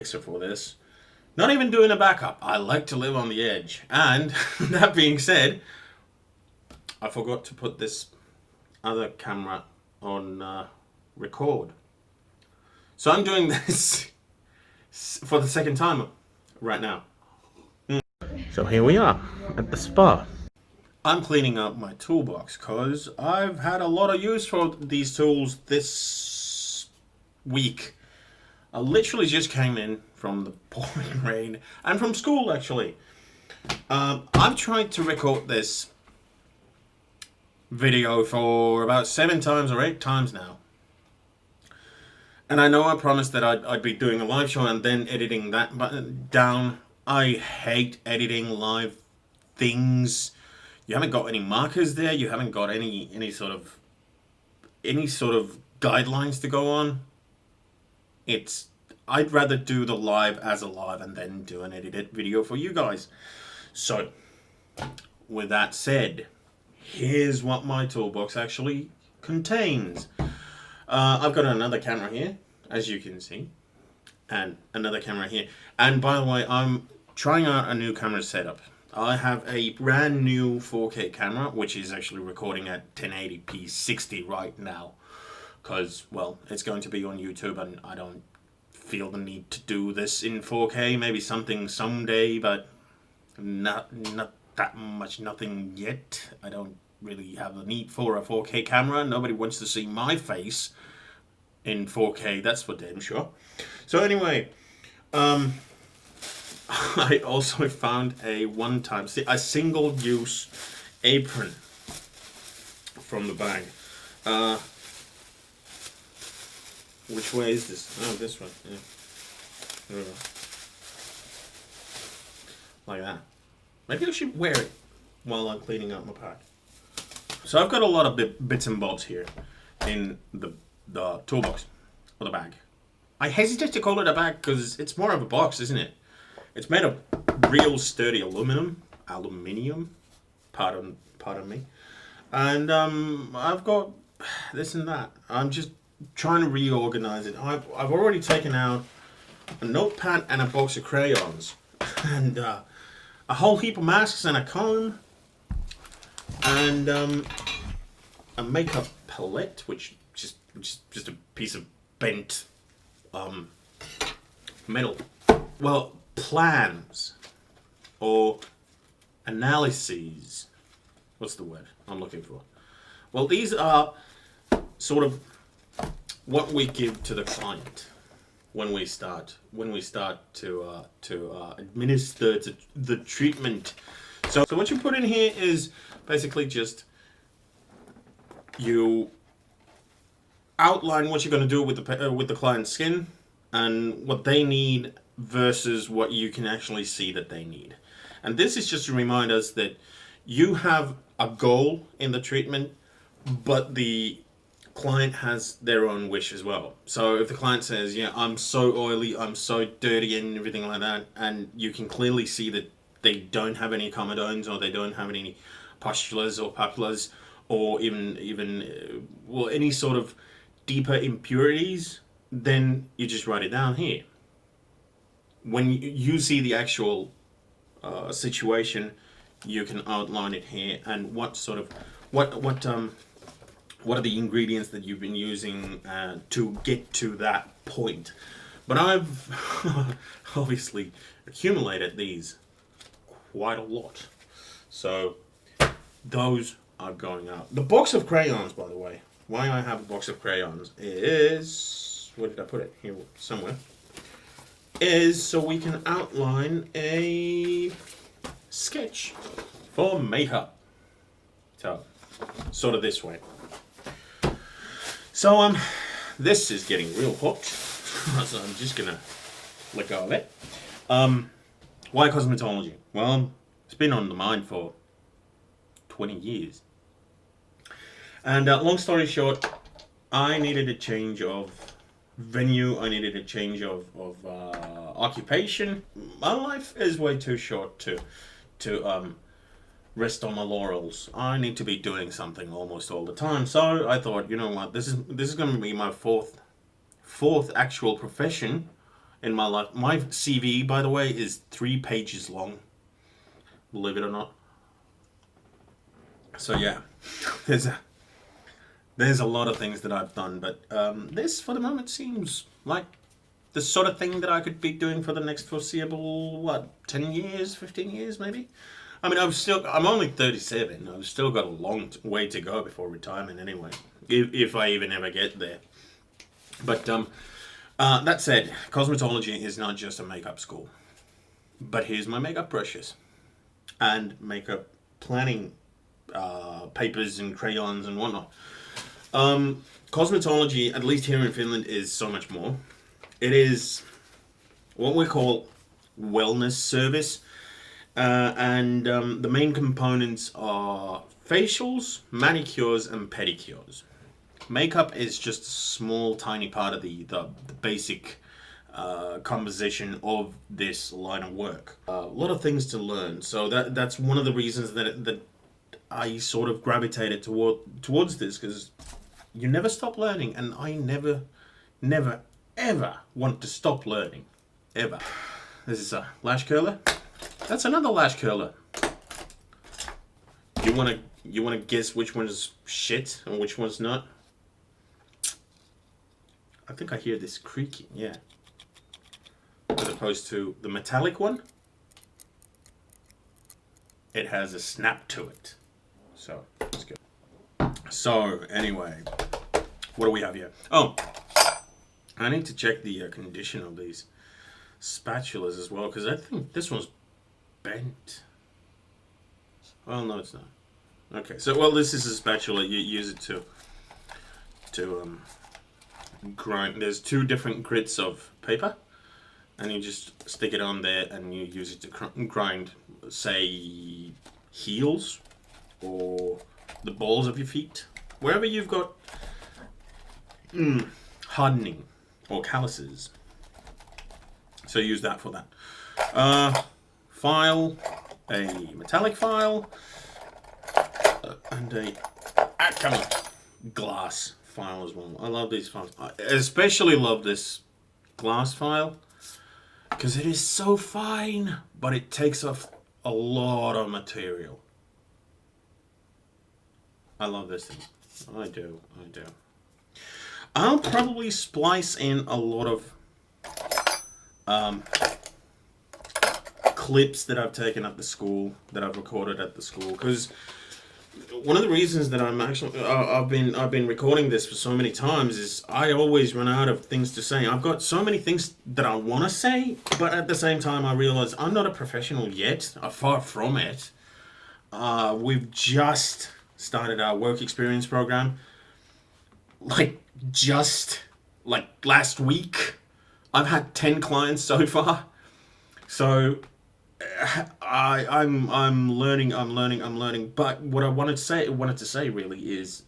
except for this. Not even doing a backup. I like to live on the edge. And that being said, I forgot to put this other camera on record. So I'm doing this for the second time right now. So here we are at the spa. I'm cleaning up my toolbox because I've had a lot of use for these tools this week. I literally just came in from the pouring rain and from school actually. I've tried to record this video for about 7 times or 8 times now. And I know I promised that I'd be doing a live show and then editing that down. I hate editing live things. You haven't got any markers there. You haven't got any sort of guidelines to go on. I'd rather do the live as a live and then do an edited video for you guys. So, with that said, here's what my toolbox actually contains. I've got another camera here, as you can see, and another camera here. And by the way, I'm trying out a new camera setup. I have a brand new 4K camera, which is actually recording at 1080p 60 right now. Because, well, it's going to be on YouTube and I don't feel the need to do this in 4K. Maybe something someday, but not that much, nothing yet. I don't really have the need for a 4K camera. Nobody wants to see my face in 4K, that's for damn sure. So anyway, I also found a single-use apron from the bag. Which way is this? Oh, this one. Yeah. There we go. Like that. Maybe I should wear it while I'm cleaning out my pack. So I've got a lot of bits and bobs here in the toolbox or the bag. I hesitate to call it a bag because it's more of a box, isn't it? It's made of real sturdy aluminium, pardon me. And I've got this and that. I'm just trying to reorganize it. I've already taken out a notepad and a box of crayons and a whole heap of masks and a comb and a makeup palette, which is just a piece of bent metal. Well, plans or analyses. What's the word I'm looking for? Well, these are sort of what we give to the client when we start to administer the treatment. So what you put in here is basically just you outline what you're going to do with the client's skin and what they need versus what you can actually see that they need. And this is just to remind us that you have a goal in the treatment, but the client has their own wish as well. So if the client says, yeah, I'm so oily, I'm so dirty and everything like that, and you can clearly see that they don't have any comedones or they don't have any pustulas or papulas or even any sort of deeper impurities, then you just write it down here. When you see the actual situation, you can outline it here and what are the ingredients that you've been using to get to that point. But I've obviously accumulated these quite a lot, so those are going out. The box of crayons, by the way, why I have a box of crayons is, where did I put it? Here somewhere. Is so we can outline a sketch for makeup. So, sort of this way. So this is getting real hot, so I'm just gonna let go of it. Why cosmetology? Well, it's been on the mind for 20 years. And long story short, I needed a change of venue, I needed a change of occupation. My life is way too short to rest on my laurels. I need to be doing something almost all the time. So I thought, you know what, this is going to be my fourth actual profession in my life. My CV, by the way, is 3 pages long. Believe it or not. So yeah, there's a lot of things that I've done, but this for the moment seems like the sort of thing that I could be doing for the next foreseeable, what, 10 years, 15 years maybe? I mean, I'm only 37. I've still got a long way to go before retirement anyway, if I even ever get there. But that said, cosmetology is not just a makeup school. But here's my makeup brushes and makeup planning papers and crayons and whatnot. Cosmetology, at least here in Finland, is so much more. It is what we call wellness service, and the main components are facials, manicures, and pedicures. Makeup is just a small, tiny part of the basic composition of this line of work. A lot of things to learn, so that's one of the reasons that I sort of gravitated towards this, because you never stop learning, and I never, ever want to stop learning, ever. This is a lash curler. That's another lash curler. You wanna guess which one's shit and which one's not? I think I hear this creaking, yeah. As opposed to the metallic one, it has a snap to it. So, let's go. So, anyway, what do we have here? Oh, I need to check the condition of these spatulas as well, because I think this one's bent. Well, no, it's not. Okay, so, well, this is a spatula. You use it to grind. There's 2 different grits of paper, and you just stick it on there, and you use it to grind, say, heels or the balls of your feet, wherever you've got hardening or calluses. So use that for that. File, a metallic file, and a come on, glass file as well. I love these files. I especially love this glass file because it is so fine, but it takes off a lot of material. I love this thing. I do. I'll probably splice in a lot of clips that I've taken at the school, that I've recorded at the school, because one of the reasons that I've been recording this for so many times is I always run out of things to say. I've got so many things that I want to say, but at the same time I realize I'm not a professional yet. I'm far from it. We've just started our work experience program, just last week. I've had 10 clients so far, so I'm learning. But what I wanted to say really is,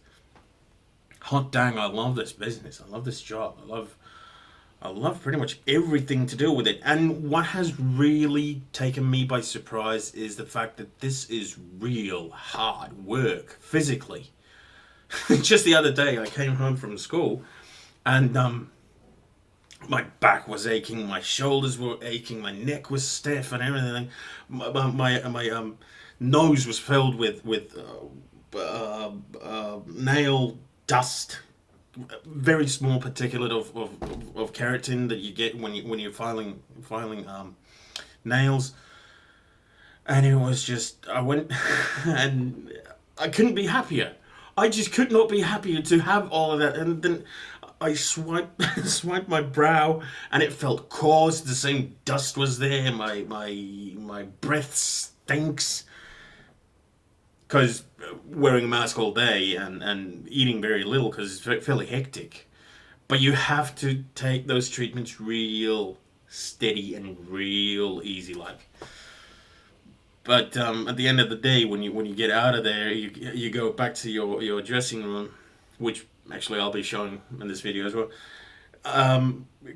hot dang, I love this business. I love this job. I love pretty much everything to do with it. And what has really taken me by surprise is the fact that this is real hard work physically. Just the other day, I came home from school, and my back was aching, my shoulders were aching, my neck was stiff, and everything. My nose was filled with nail dust, very small particulate of keratin that you get when you're filing nails. And it was just, I went and I couldn't be happier. I just could not be happier to have all of that. And then I swiped my brow, and it felt coarse. The same dust was there. My breath stinks, because wearing a mask all day and eating very little, because it's fairly hectic. But you have to take those treatments real steady and real easy like. But at the end of the day, when you get out of there, you go back to your dressing room, which actually I'll be showing in this video as well.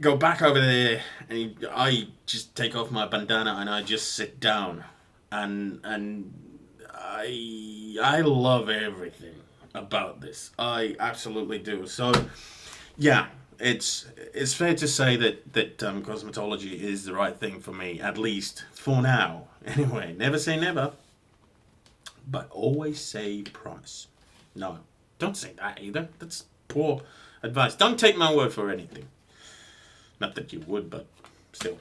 Go back over there, and I just take off my bandana and I just sit down, and I love everything about this. I absolutely do. So yeah, it's fair to say that cosmetology is the right thing for me, at least for now. Anyway, never say never, but always say promise. No, don't say that either. That's poor advice. Don't take my word for anything. Not that you would, but still.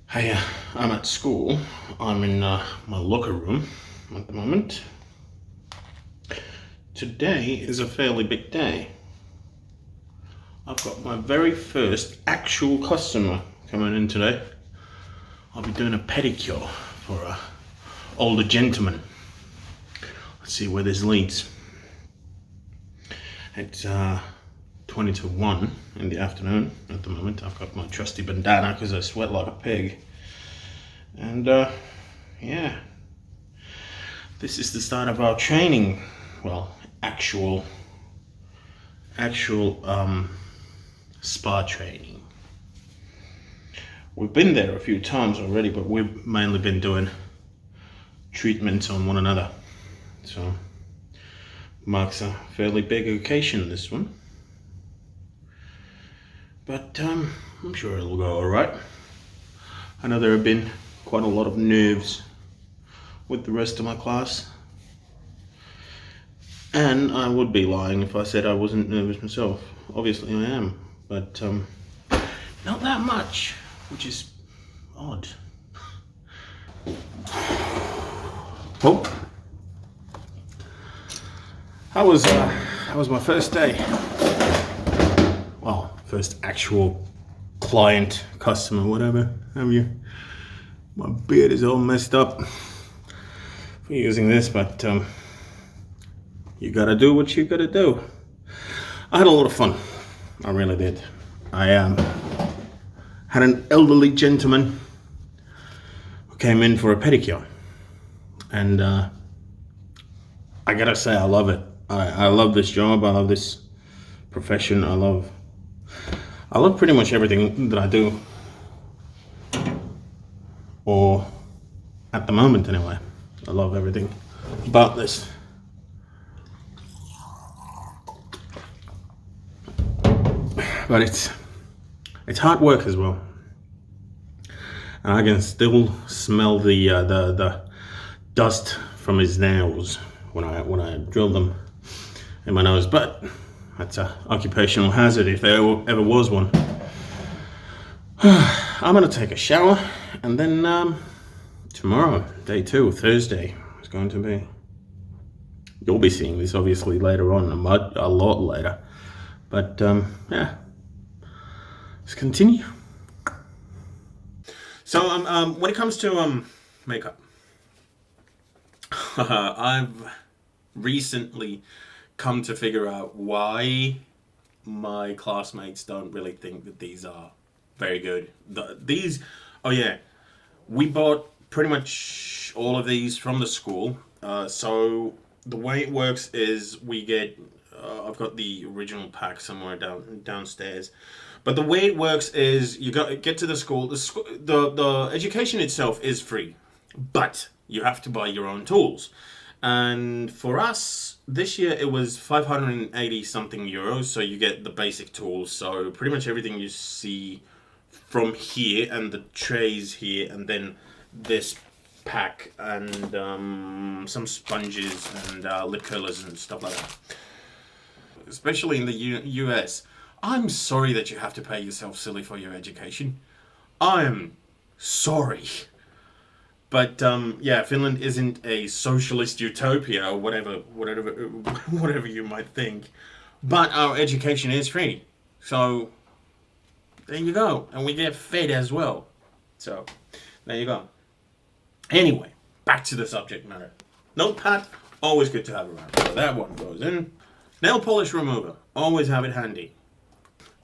Hey, I'm at school. I'm in my locker room at the moment. Today is a fairly big day. I've got my very first actual customer coming in today. I'll be doing a pedicure for a older gentleman. Let's see where this leads. It's 20 to 1 in the afternoon at the moment. I've got my trusty bandana because I sweat like a pig. And yeah, this is the start of our training. Well, actual spa training. We've been there a few times already, but we've mainly been doing treatments on one another. So marks a fairly big occasion, this one. But I'm sure it'll go alright. I know there have been quite a lot of nerves with the rest of my class. And I would be lying if I said I wasn't nervous myself. Obviously I am, but not that much, which is odd. Oh, how was my first day? Well, first actual client, customer, whatever have you. My beard is all messed up for using this, but you gotta do what you gotta do. I had a lot of fun. I really did. I had an elderly gentleman who came in for a pedicure, and I gotta say, I love it. I love this job. I love this profession. I love pretty much everything that I do, or at the moment anyway. I love everything about this. But it's hard work as well, and I can still smell the dust from his nails when I drill them in my nose. But that's an occupational hazard if there ever was one. I'm gonna take a shower, and then tomorrow, day 2, Thursday, is going to be. You'll be seeing this obviously later on, a lot later. But yeah. Let's continue. So when it comes to makeup, I've recently come to figure out why my classmates don't really think that these are very good. Oh yeah, we bought pretty much all of these from the school. So the way it works is we get, I've got the original pack somewhere downstairs. But the way it works is you get to the school. The education itself is free, but you have to buy your own tools. And for us, this year it was 580 something euros. So you get the basic tools. So pretty much everything you see from here, and the trays here, and then this pack, and some sponges and lip curlers and stuff like that. Especially in the US. I'm sorry that you have to pay yourself silly for your education. I'm sorry. But yeah, Finland isn't a socialist utopia or whatever you might think. But our education is free. So there you go. And we get fed as well. So there you go. Anyway, back to the subject matter. Notepad, always good to have around. So that one goes in. Nail polish remover, always have it handy.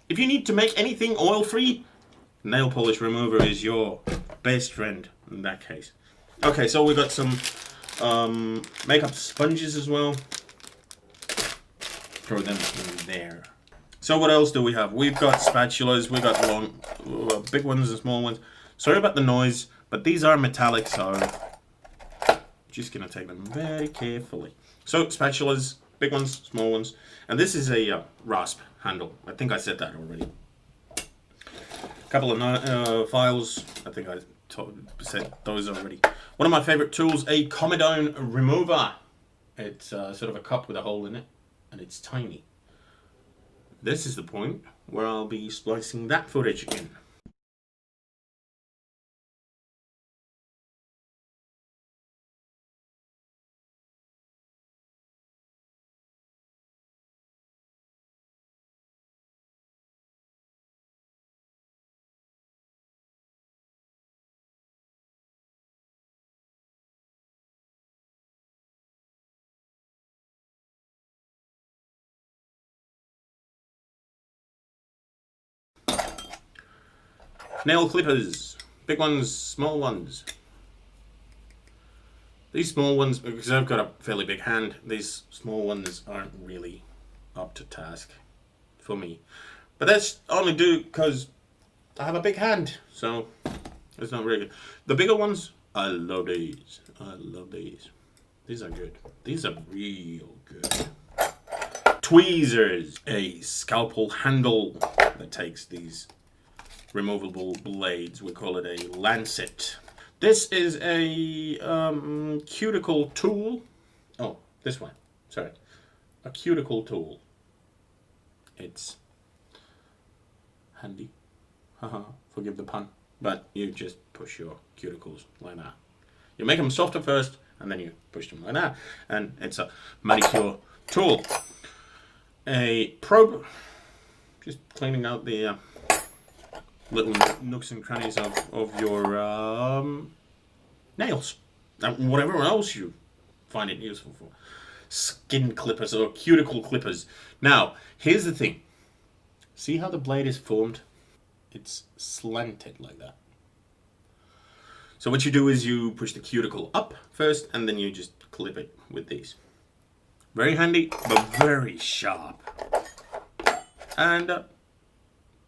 If you need to make anything oil-free, nail polish remover is your best friend in that case. Okay, so we got some makeup sponges as well. Throw them in there. So what else do we have? We've got spatulas, we've got big ones and small ones. Sorry about the noise, but these are metallic, so just gonna take them very carefully. So spatulas, big ones, small ones, and this is a rasp handle. I think I said that already. A couple of files. I think I said those already. One of my favorite tools, a comedone remover. It's sort of a cup with a hole in it, and it's tiny. This is the point where I'll be splicing that footage in. Nail clippers. Big ones, small ones. These small ones, because I've got a fairly big hand, these small ones aren't really up to task for me. But that's only due because I have a big hand, so it's not really good. The bigger ones, I love these. I love these. These are good. These are real good. Tweezers. A scalpel handle that takes these removable blades. We call it a lancet. This is a cuticle tool. Oh, this one. Sorry. A cuticle tool. It's handy. Haha, forgive the pun. But you just push your cuticles like that. You make them softer first, and then you push them like that. And it's a manicure tool. A probe. Just cleaning out the little nooks and crannies of your nails. And whatever else you find it useful for. Skin clippers or cuticle clippers. Now, here's the thing. See how the blade is formed? It's slanted like that. So what you do is you push the cuticle up first, and then you just clip it with these. Very handy, but very sharp. And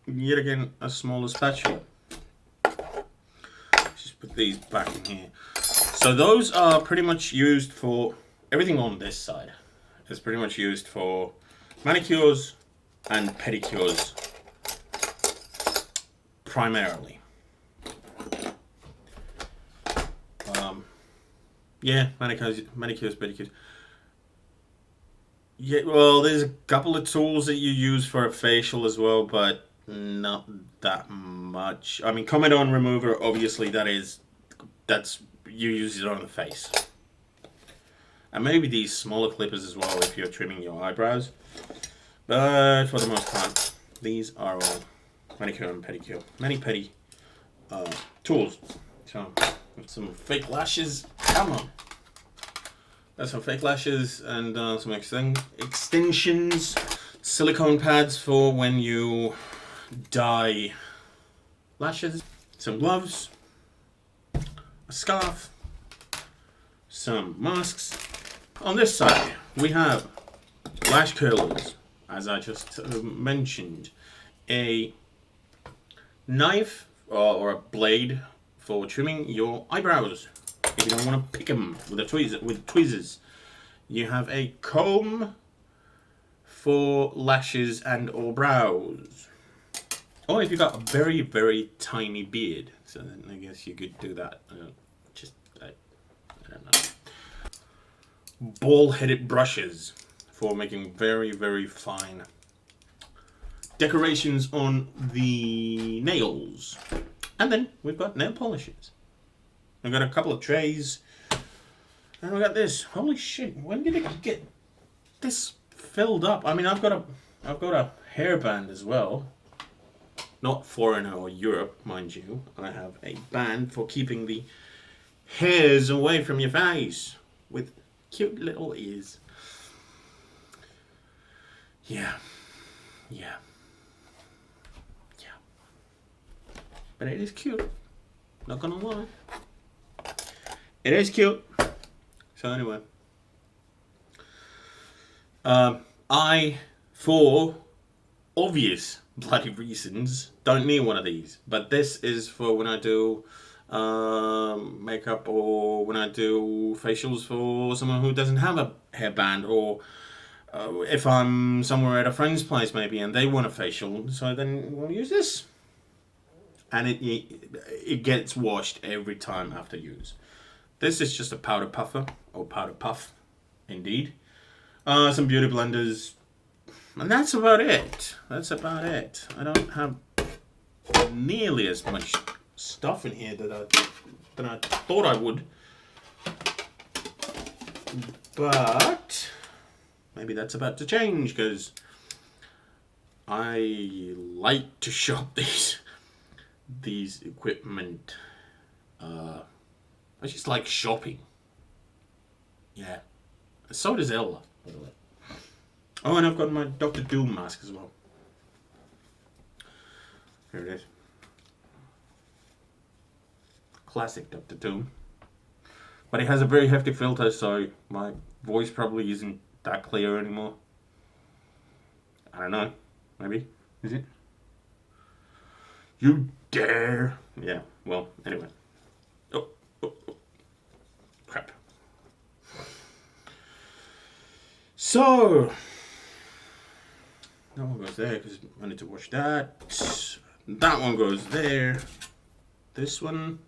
yet again, a smaller spatula. Just put these back in here. So those are pretty much used for everything on this side. It's pretty much used for manicures and pedicures primarily. Yeah, manicures, pedicures. Yeah, well, there's a couple of tools that you use for a facial as well, but not that much. I mean, comedone remover, obviously, that's you use it on the face. And maybe these smaller clippers as well if you're trimming your eyebrows. But for the most part, these are all manicure and pedicure, mani-pedi tools. So, some fake lashes. Come on. That's some fake lashes and some extensions. Silicone pads for when you dye lashes. Some gloves. A scarf. Some masks. On this side, we have lash curlers, as I just mentioned. A knife or a blade for trimming your eyebrows. If you don't want to pick them with tweezers. You have a comb for lashes and or brows. Or if you've got a very, very tiny beard. So then I guess you could do that. I don't know. Ball-headed brushes for making very, very fine decorations on the nails. And then we've got nail polishes. I've got a couple of trays. And we got this. Holy shit, when did it get this filled up? I mean, I've got a hairband as well. Not foreigner or Europe, mind you. I have a band for keeping the hairs away from your face with cute little ears. Yeah. But it is cute. Not gonna lie. It is cute. So anyway. I, for obvious bloody reasons, don't need one of these. But this is for when I do makeup or when I do facials for someone who doesn't have a hairband or if I'm somewhere at a friend's place maybe and they want a facial, so then we'll use this. And it gets washed every time after use. This is just a powder puffer, or powder puff, indeed. Some beauty blenders, and that's about it. That's about it. I don't have nearly as much stuff in here that I thought I would. But maybe that's about to change, because I like to shop these equipment. I just like shopping. Yeah. So does Ella, by the way. Oh, and I've got my Dr. Doom mask as well. Here it is. Classic Dr. Doom. But it has a very hefty filter, so my voice probably isn't that clear anymore. I don't know. Maybe. Is it? You dare! Yeah, well, anyway. Oh. Crap. So, that one goes there because I need to wash that. That one goes there. This one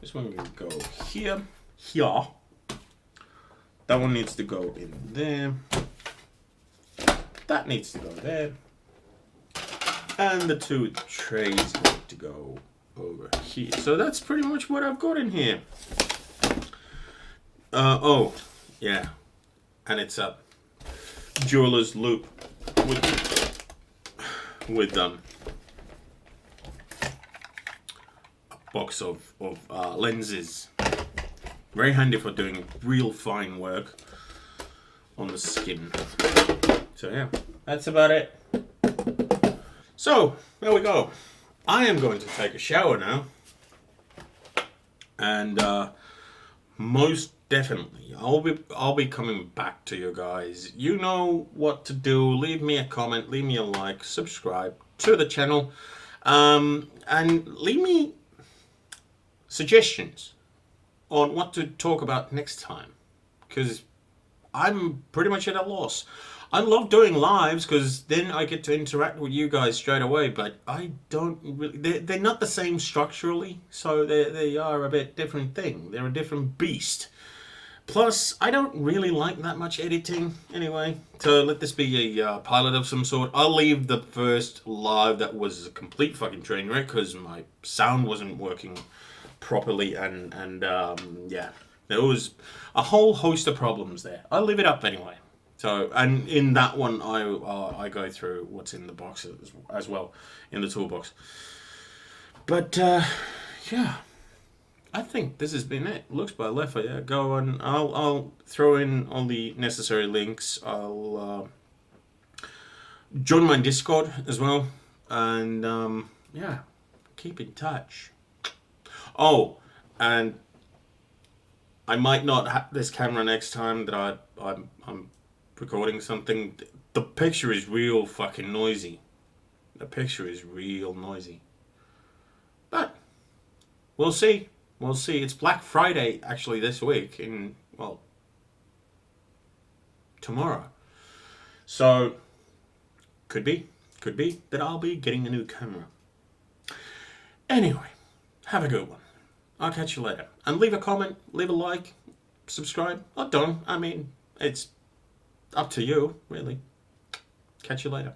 can go here. That one needs to go in there. That needs to go there. And the two trays need to go over here. So that's pretty much what I've got in here. Oh, yeah. And it's a jeweler's loop with a box of lenses. Very handy for doing real fine work on the skin. So yeah, that's about it. So, there we go. I am going to take a shower now. And most definitely, I'll be coming back to you guys. You know what to do. Leave me a comment, leave me a like, subscribe to the channel, and leave me suggestions on what to talk about next time, because I'm pretty much at a loss. I love doing lives because then I get to interact with you guys straight away, but I don't really... They're not the same structurally, so they are a bit different thing. They're a different beast. Plus, I don't really like that much editing anyway, so let this be a pilot of some sort. I'll leave the first live that was a complete fucking train wreck because my sound wasn't working properly, and yeah, there was a whole host of problems there. I'll leave it up anyway. So, and in that one, I go through what's in the box as well, in the toolbox. But, yeah, I think this has been it. Looks by Lefa, yeah. Go on. I'll throw in all the necessary links. I'll join my Discord as well. And, yeah, keep in touch. Oh, and I might not have this camera next time that I'm recording something. The picture is real fucking noisy. The picture is real noisy. But we'll see. We'll see. It's Black Friday actually this week well, tomorrow. So could be that I'll be getting a new camera. Anyway, have a good one. I'll catch you later. And leave a comment, leave a like, subscribe. Or don't. I mean, it's up to you, really. Catch you later.